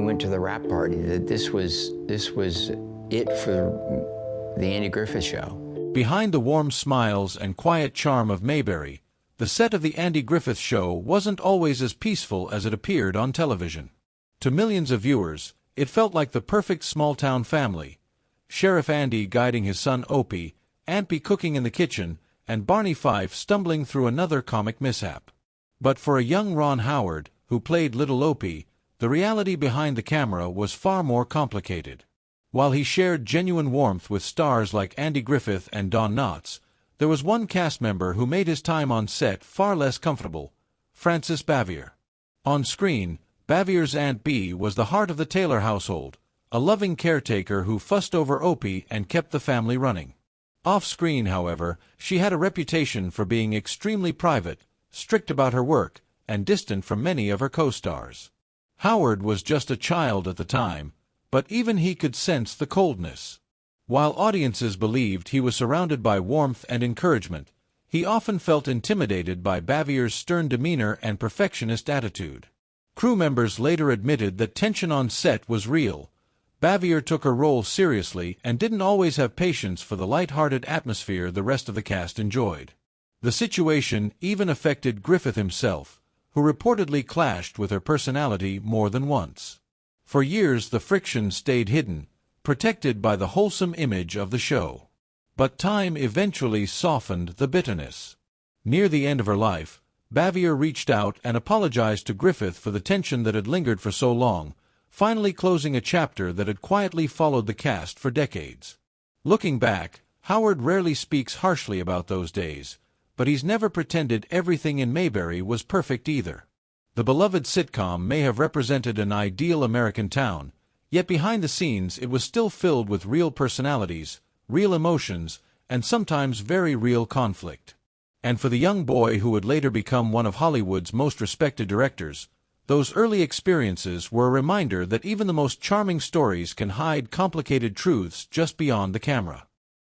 went to the wrap party, that this was it for the Andy Griffith Show. Behind the warm smiles and quiet charm of Mayberry, the set of the Andy Griffith Show wasn't always as peaceful as it appeared on television. To millions of viewers, it felt like the perfect small-town family. Sheriff Andy guiding his son Opie, Aunt Bee cooking in the kitchen, and Barney Fife stumbling through another comic mishap. But for a young Ron Howard, who played Little Opie, the reality behind the camera was far more complicated. While he shared genuine warmth with stars like Andy Griffith and Don Knotts, there was one cast member who made his time on set far less comfortable: Frances Bavier. On screen, Bavier's Aunt Bee was the heart of the Taylor household, a loving caretaker who fussed over Opie and kept the family running. Off-screen, however, she had a reputation for being extremely private, strict about her work, and distant from many of her co-stars. Howard was just a child at the time, but even he could sense the coldness. While audiences believed he was surrounded by warmth and encouragement, he often felt intimidated by Bavier's stern demeanor and perfectionist attitude. Crew members later admitted that tension on set was real. Bavier took her role seriously and didn't always have patience for the light-hearted atmosphere the rest of the cast enjoyed. The situation even affected Griffith himself, who reportedly clashed with her personality more than once. For years the friction stayed hidden, protected by the wholesome image of the show. But time eventually softened the bitterness. Near the end of her life, Bavier reached out and apologized to Griffith for the tension that had lingered for so long, finally closing a chapter that had quietly followed the cast for decades. Looking back, Howard rarely speaks harshly about those days, but he's never pretended everything in Mayberry was perfect either. The beloved sitcom may have represented an ideal American town, yet behind the scenes it was still filled with real personalities, real emotions, and sometimes very real conflict. And for the young boy who would later become one of Hollywood's most respected directors, those early experiences were a reminder that even the most charming stories can hide complicated truths just beyond the camera.